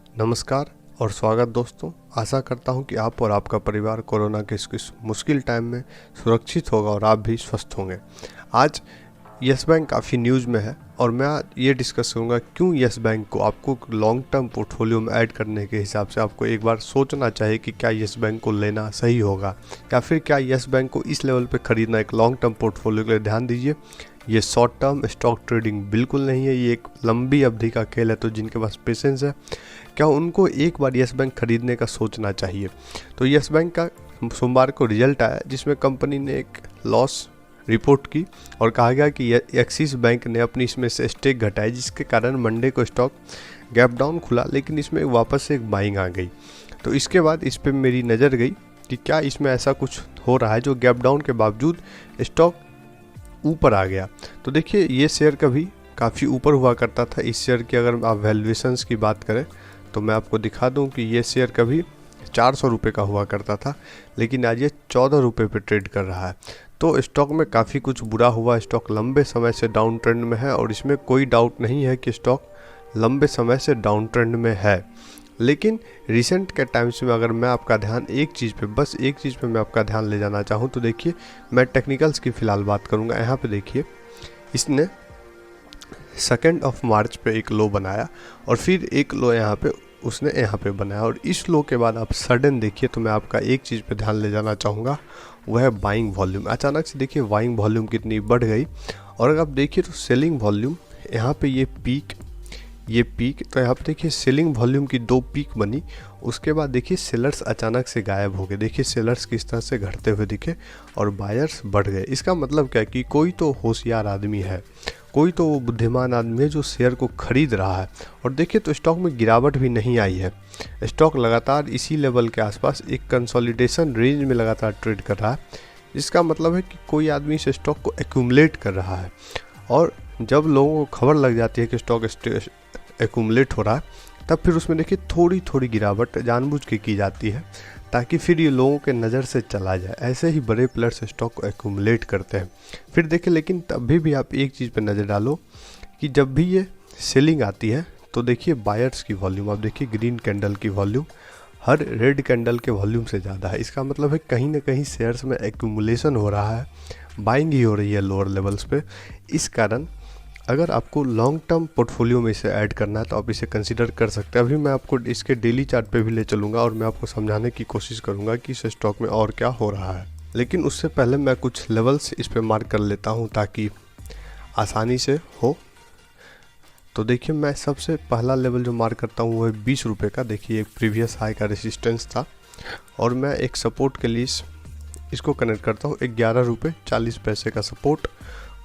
नमस्कार और स्वागत दोस्तों। आशा करता हूं कि आप और आपका परिवार कोरोना के इस मुश्किल टाइम में सुरक्षित होगा और आप भी स्वस्थ होंगे। आज यस बैंक काफ़ी न्यूज़ में है और मैं आज ये डिस्कस करूंगा क्यों यस बैंक को आपको लॉन्ग टर्म पोर्टफोलियो में ऐड करने के हिसाब से आपको एक बार सोचना चाहिए कि क्या यस बैंक को लेना सही होगा या फिर क्या यस बैंक को इस लेवल पे खरीदना। एक लॉन्ग टर्म पोर्टफोलियो के लिए ध्यान दीजिए, ये शॉर्ट टर्म स्टॉक ट्रेडिंग बिल्कुल नहीं है, ये एक लंबी अवधि का खेल है। तो जिनके पास पेशेंस है क्या उनको एक बार यस बैंक खरीदने का सोचना चाहिए। तो यस बैंक का सोमवार को रिजल्ट आया जिसमें कंपनी ने एक लॉस रिपोर्ट की और कहा गया कि एक्सिस बैंक ने अपनी इसमें से स्टेक घटाई, जिसके कारण मंडे को स्टॉक गैप डाउन खुला, लेकिन इसमें वापस से एक बाइंग आ गई। तो इसके बाद इस पर मेरी नज़र गई कि क्या इसमें ऐसा कुछ हो रहा है जो गैप डाउन के बावजूद स्टॉक ऊपर आ गया। तो देखिए, ये शेयर कभी काफ़ी ऊपर हुआ करता था। इस शेयर की अगर आप वैल्यूएशंस की बात करें तो मैं आपको दिखा दूं कि ये शेयर कभी 400 रुपये का हुआ करता था, लेकिन आज ये 14 रुपये पे ट्रेड कर रहा है। तो स्टॉक में काफ़ी कुछ बुरा हुआ। स्टॉक लंबे समय से डाउन ट्रेंड में है और इसमें कोई डाउट नहीं है कि स्टॉक लंबे समय से डाउन ट्रेंड में है। लेकिन रिसेंट के टाइम्स में अगर मैं आपका ध्यान बस एक चीज़ पे मैं आपका ध्यान ले जाना चाहूँ तो देखिए, मैं टेक्निकल्स की फ़िलहाल बात करूँगा। यहाँ पे देखिए, इसने 2 मार्च पे एक लो बनाया और फिर एक लो उसने यहाँ पे बनाया और इस लो के बाद आप सडन देखिए तो मैं आपका एक चीज़ पे ध्यान ले जाना चाहूँगा, वह है बाइंग वॉल्यूम। अचानक से देखिए बाइंग वॉल्यूम कितनी बढ़ गई और अगर आप देखिए तो सेलिंग वॉल्यूम यहाँ पे ये पीक तो यहाँ पे देखिए सेलिंग वॉल्यूम की 2 पीक बनी। उसके बाद देखिए सेलर्स अचानक से गायब हो गए। देखिए सेलर्स किस तरह से घटते हुए दिखे और बायर्स बढ़ गए। इसका मतलब क्या है कि कोई तो होशियार आदमी है, कोई तो वो बुद्धिमान आदमी है जो शेयर को खरीद रहा है। और देखिए तो स्टॉक में गिरावट भी नहीं आई है। स्टॉक लगातार इसी लेवल के आसपास एक कंसोलिडेशन रेंज में लगातार ट्रेड कर रहा है। इसका मतलब है कि कोई आदमी इस स्टॉक को एक्यूमुलेट कर रहा है और जब लोगों को खबर लग जाती है कि स्टॉक एक्यूमुलेट हो रहा है तब फिर उसमें देखिए थोड़ी थोड़ी गिरावट जानबूझ के की जाती है ताकि फिर ये लोगों के नज़र से चला जाए। ऐसे ही बड़े प्लेयर्स स्टॉक को एक्यूमुलेट करते हैं। फिर देखिए, लेकिन तभी भी आप एक चीज़ पे नज़र डालो कि जब भी ये सेलिंग आती है तो देखिए बायर्स की वॉल्यूम, आप देखिए ग्रीन कैंडल की वॉल्यूम हर रेड कैंडल के वॉल्यूम से ज़्यादा है। इसका मतलब है कहीं ना कहीं शेयर्स में एक्यूमुलेशन हो रहा है, बाइंग ही हो रही है लोअर लेवल्स पे। इस कारण अगर आपको लॉन्ग टर्म पोर्टफोलियो में इसे ऐड करना है तो आप इसे कंसीडर कर सकते हैं। अभी मैं आपको इसके डेली चार्ट पे भी ले चलूँगा और मैं आपको समझाने की कोशिश करूँगा कि इस स्टॉक में और क्या हो रहा है। लेकिन उससे पहले मैं कुछ लेवल्स इस पे मार्क कर लेता हूँ ताकि आसानी से हो। तो देखिए, मैं सबसे पहला लेवल जो मार्क करता हूँ वो है 20 रुपये का। देखिए, एक प्रीवियस हाई का रेसिस्टेंस था और मैं एक सपोर्ट के लिए इसको कनेक्ट करता हूँ। 11 रुपये 40 पैसे का सपोर्ट।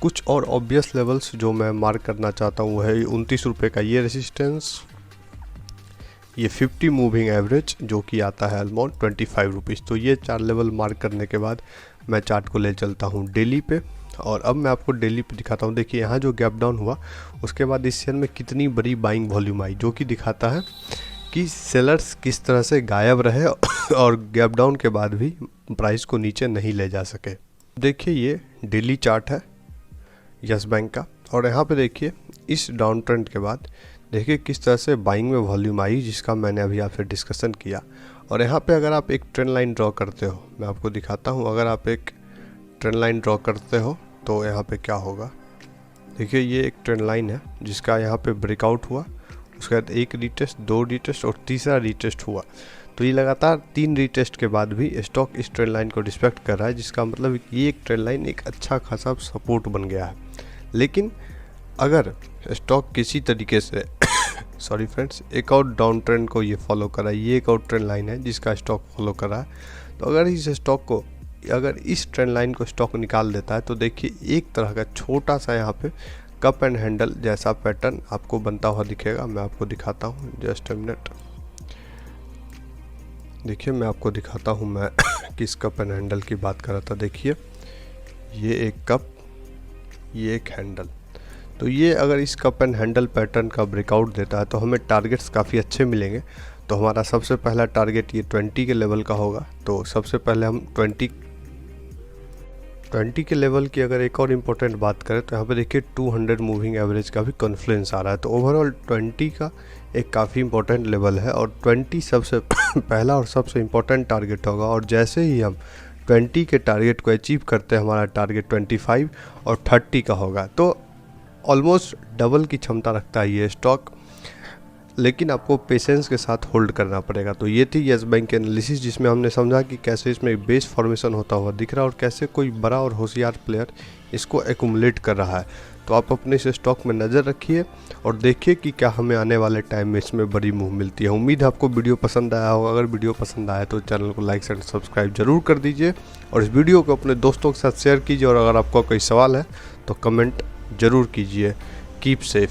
कुछ और ऑब्वियस लेवल्स जो मैं मार्क करना चाहता हूँ वह है 29 रुपये का ये रेसिस्टेंस, ये 50 मूविंग एवरेज जो कि आता है अराउंड 25 रुपीज़। तो ये 4 लेवल मार्क करने के बाद मैं चार्ट को ले चलता हूँ डेली पे और अब मैं आपको डेली पे दिखाता हूँ। देखिए, यहाँ जो गैप डाउन हुआ उसके बाद इस शेयर में कितनी बड़ी बाइंग वॉल्यूम आई, जो कि दिखाता है कि सेलर्स किस तरह से गायब रहे और गैप डाउन के बाद भी प्राइस को नीचे नहीं ले जा सके। देखिए, ये डेली चार्ट है यस बैंक का और यहाँ पे देखिए इस डाउन ट्रेंड के बाद देखिए किस तरह से बाइंग में वॉल्यूम आई, जिसका मैंने अभी आपसे डिस्कशन किया। और यहाँ पे अगर आप एक ट्रेंड लाइन ड्रॉ करते हो, मैं आपको दिखाता हूँ। अगर आप एक ट्रेंड लाइन ड्रॉ करते हो तो यहाँ पे क्या होगा, देखिए ये एक ट्रेंड लाइन है जिसका यहाँ पे ब्रेकआउट हुआ, उसके बाद एक रीटेस्ट, 2 रीटेस्ट और तीसरा रीटेस्ट हुआ। तो ये लगातार 3 रीटेस्ट के बाद भी स्टॉक इस ट्रेंड लाइन को रिस्पेक्ट कर रहा है, जिसका मतलब ये एक ट्रेंड लाइन एक अच्छा खासा सपोर्ट बन गया है। लेकिन अगर स्टॉक किसी तरीके से सॉरी फ्रेंड्स, एक और डाउन ट्रेंड को ये फॉलो कर रहा है, ये एक और ट्रेंड लाइन है जिसका स्टॉक फॉलो कर रहा है। तो अगर इस ट्रेंड लाइन को स्टॉक निकाल देता है तो देखिए एक तरह का छोटा सा यहाँ पे कप एंड हैंडल जैसा पैटर्न आपको बनता हुआ दिखेगा। मैं आपको दिखाता हूँ, जस्ट अ मिनट। देखिए, मैं आपको दिखाता हूँ मैं किस कप एंड हैंडल की बात कर रहा था। देखिए, ये एक कप, ये एक हैंडल। तो ये अगर इस कप एंड हैंडल पैटर्न का ब्रेकआउट देता है तो हमें टारगेट्स काफ़ी अच्छे मिलेंगे। तो हमारा सबसे पहला टारगेट ये 20 के लेवल का होगा। तो सबसे पहले हम 20 के लेवल की अगर एक और इम्पोर्टेंट बात करें तो यहाँ पे देखिए 200 मूविंग एवरेज का भी कॉन्फ्लुएंस आ रहा है। तो ओवरऑल 20 का एक काफ़ी इंपॉर्टेंट लेवल है और 20 सबसे पहला और सबसे इम्पोर्टेंट टारगेट होगा। और जैसे ही हम 20 के टारगेट को अचीव करते हैं, हमारा टारगेट 25 और 30 का होगा। तो ऑलमोस्ट डबल की क्षमता रखता है ये स्टॉक, लेकिन आपको पेशेंस के साथ होल्ड करना पड़ेगा। तो ये थी यस बैंक की एनालिसिस, जिसमें हमने समझा कि कैसे इसमें बेस फॉर्मेशन होता हुआ दिख रहा है और कैसे कोई बड़ा और होशियार प्लेयर इसको एक्यूमुलेट कर रहा है। तो आप अपने इस स्टॉक में नज़र रखिए और देखिए कि क्या हमें आने वाले टाइम में इसमें बड़ी मूव मिलती है। उम्मीद है आपको वीडियो पसंद आया होगा। अगर वीडियो पसंद आया तो चैनल को लाइक एंड सब्सक्राइब जरूर कर दीजिए और इस वीडियो को अपने दोस्तों के साथ शेयर कीजिए। और अगर आपका कोई सवाल है तो कमेंट ज़रूर कीजिए। Keep safe.